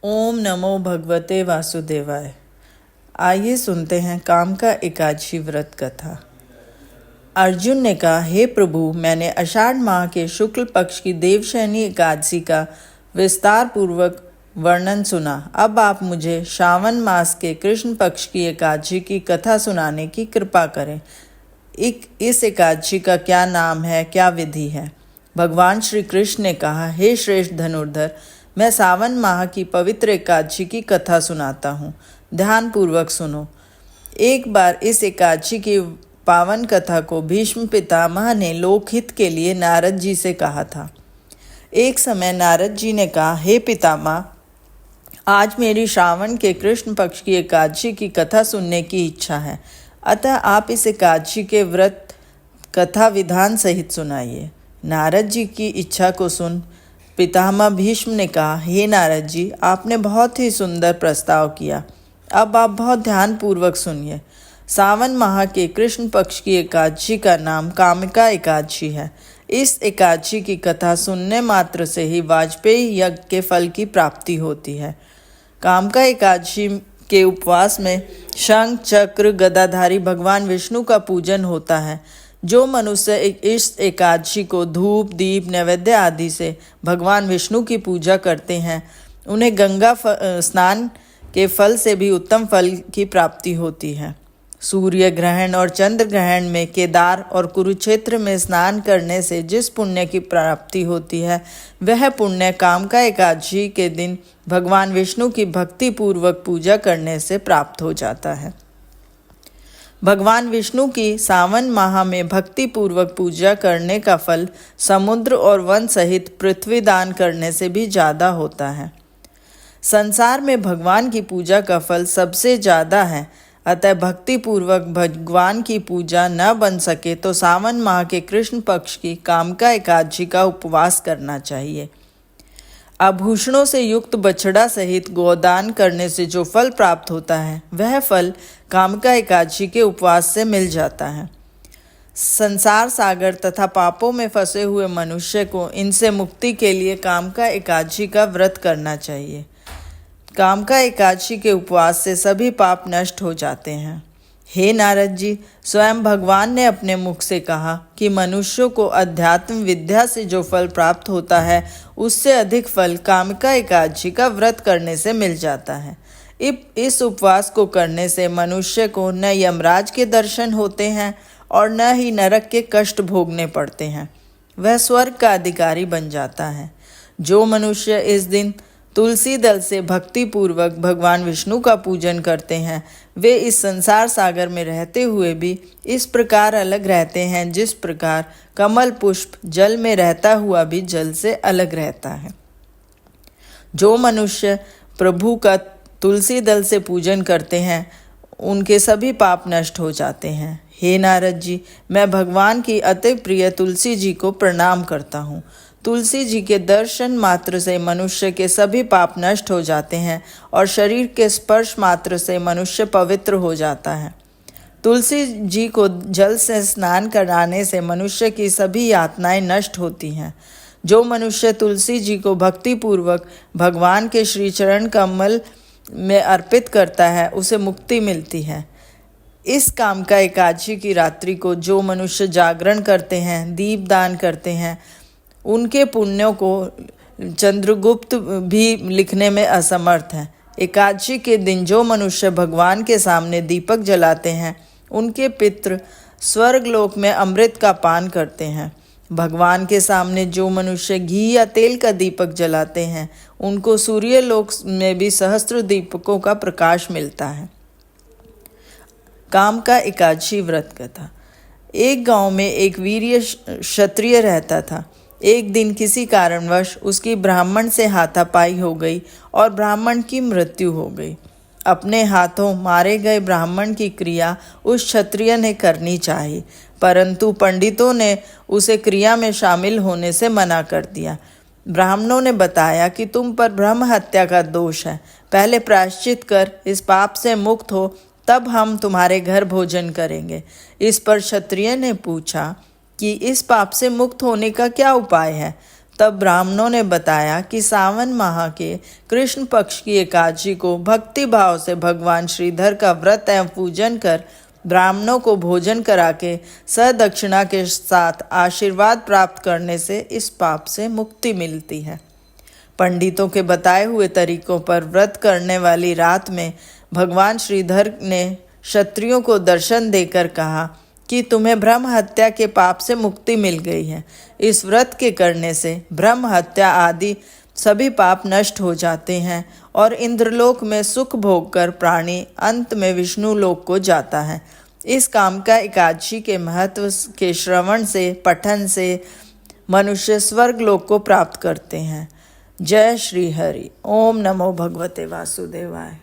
ओम नमो भगवते वासुदेवाय। आइए सुनते हैं काम का एकादशी व्रत कथा। अर्जुन ने कहा, हे प्रभु, मैंने आषाढ़ माह के शुक्ल पक्ष की देवशयनी एकादशी का विस्तार पूर्वक वर्णन सुना। अब आप मुझे श्रावण मास के कृष्ण पक्ष की एकादशी की कथा सुनाने की कृपा करें। इस एकादशी का क्या नाम है, क्या विधि है? भगवान श्री कृष्ण ने कहा, हे श्रेष्ठ धनुर्धर, मैं सावन माह की पवित्र एकादशी की कथा सुनाता हूँ। ध्यान पूर्वक सुनो। एक बार इस एकादशी की पावन कथा को भीष्म पितामह ने लोकहित के लिए नारद जी से कहा था। एक समय नारद जी ने कहा, हे पितामह, आज मेरी श्रावण के कृष्ण पक्ष की एकादशी की कथा सुनने की इच्छा है, अतः आप इस एकादशी के व्रत कथा विधान सहित सुनाइए। नारद जी की इच्छा को सुन पितामह भीष्म ने कहा, हे नारद जी, आपने बहुत ही सुंदर प्रस्ताव किया। अब आप बहुत ध्यानपूर्वक सुनिए। सावन माह के कृष्ण पक्ष की एकादशी का नाम कामिका एकादशी है। इस एकादशी की कथा सुनने मात्र से ही वाजपेयी यज्ञ के फल की प्राप्ति होती है। कामिका एकादशी के उपवास में शंख चक्र गदाधारी भगवान विष्णु का पूजन होता है। जो मनुष्य इस एकादशी को धूप दीप नैवेद्य आदि से भगवान विष्णु की पूजा करते हैं, उन्हें गंगा स्नान के फल से भी उत्तम फल की प्राप्ति होती है। सूर्य ग्रहण और चंद्र ग्रहण में केदार और कुरुक्षेत्र में स्नान करने से जिस पुण्य की प्राप्ति होती है, वह पुण्य कामिका एकादशी के दिन भगवान विष्णु की भक्ति पूर्वक पूजा करने से प्राप्त हो जाता है। भगवान विष्णु की सावन माह में भक्ति पूर्वक पूजा करने का फल समुद्र और वन सहित पृथ्वी दान करने से भी ज़्यादा होता है। संसार में भगवान की पूजा का फल सबसे ज़्यादा है, अतः भक्ति पूर्वक भगवान की पूजा न बन सके तो सावन माह के कृष्ण पक्ष की कामिका एकादशी का उपवास करना चाहिए। आभूषणों से युक्त बछड़ा सहित गोदान करने से जो फल प्राप्त होता है, वह फल कामिका एकादशी के उपवास से मिल जाता है। संसार सागर तथा पापों में फंसे हुए मनुष्य को इनसे मुक्ति के लिए कामिका एकादशी का व्रत करना चाहिए। कामिका एकादशी के उपवास से सभी पाप नष्ट हो जाते हैं। हे नारद जी, स्वयं भगवान ने अपने मुख से कहा कि मनुष्यों को अध्यात्म विद्या से जो फल प्राप्त होता है, उससे अधिक फल कामिका एकादशी का व्रत करने से मिल जाता है। इस उपवास को करने से मनुष्य को न यमराज के दर्शन होते हैं और न ही नरक के कष्ट भोगने पड़ते हैं। वह स्वर्ग का अधिकारी बन जाता है। जो मनुष्य इस दिन तुलसी दल से भक्ति पूर्वक भगवान विष्णु का पूजन करते हैं, वे इस संसार सागर में रहते हुए भी इस प्रकार अलग रहते हैं जिस प्रकार कमल पुष्प जल में रहता हुआ भी जल से अलग रहता है। जो मनुष्य प्रभु का तुलसी दल से पूजन करते हैं, उनके सभी पाप नष्ट हो जाते हैं। हे नारद जी, मैं भगवान की अति प्रिय तुलसी जी को प्रणाम करता हूँ। तुलसी जी के दर्शन मात्र से मनुष्य के सभी पाप नष्ट हो जाते हैं और शरीर के स्पर्श मात्र से मनुष्य पवित्र हो जाता है। तुलसी जी को जल से स्नान कराने से मनुष्य की सभी यातनाएं नष्ट होती हैं। जो मनुष्य तुलसी जी को भक्ति पूर्वक भगवान के श्री चरण कमल में अर्पित करता है, उसे मुक्ति मिलती है। इस कामिका एकादशी की रात्रि को जो मनुष्य जागरण करते हैं, दीप दान करते हैं, उनके पुण्यों को चंद्रगुप्त भी लिखने में असमर्थ हैं। एकादशी के दिन जो मनुष्य भगवान के सामने दीपक जलाते हैं, उनके पितृ स्वर्गलोक में अमृत का पान करते हैं। भगवान के सामने जो मनुष्य घी या तेल का दीपक जलाते हैं, उनको सूर्यलोक में भी सहस्त्र दीपकों का प्रकाश मिलता है। कामिका एकादशी व्रत कथा। एक गांव में एक वीर क्षत्रिय रहता था। एक दिन किसी कारणवश उसकी ब्राह्मण से हाथापाई हो गई और ब्राह्मण की मृत्यु हो गई। अपने हाथों मारे गए ब्राह्मण की क्रिया उस क्षत्रिय ने करनी चाहिए, परंतु पंडितों ने उसे क्रिया में शामिल होने से मना कर दिया। ब्राह्मणों ने बताया कि तुम पर ब्रह्म हत्या का दोष है, पहले प्रायश्चित कर इस पाप से मुक्त हो, तब हम तुम्हारे घर भोजन करेंगे। इस पर क्षत्रिय ने पूछा कि इस पाप से मुक्त होने का क्या उपाय है? तब ब्राह्मणों ने बताया कि सावन माह के कृष्ण पक्ष की एकादशी को भक्ति भाव से भगवान श्रीधर का व्रत एवं पूजन कर ब्राह्मणों को भोजन करा के सदक्षिणा के साथ आशीर्वाद प्राप्त करने से इस पाप से मुक्ति मिलती है। पंडितों के बताए हुए तरीकों पर व्रत करने वाली रात में भगवान श्रीधर ने क्षत्रियों को दर्शन देकर कहा कि तुम्हें ब्रह्म हत्या के पाप से मुक्ति मिल गई है। इस व्रत के करने से ब्रह्म हत्या आदि सभी पाप नष्ट हो जाते हैं और इंद्रलोक में सुख भोग कर प्राणी अंत में विष्णु लोक को जाता है। इस काम का एकादशी के महत्व के श्रवण से, पठन से मनुष्य स्वर्ग लोक को प्राप्त करते हैं। जय श्री हरि। ओम नमो भगवते वासुदेवाय।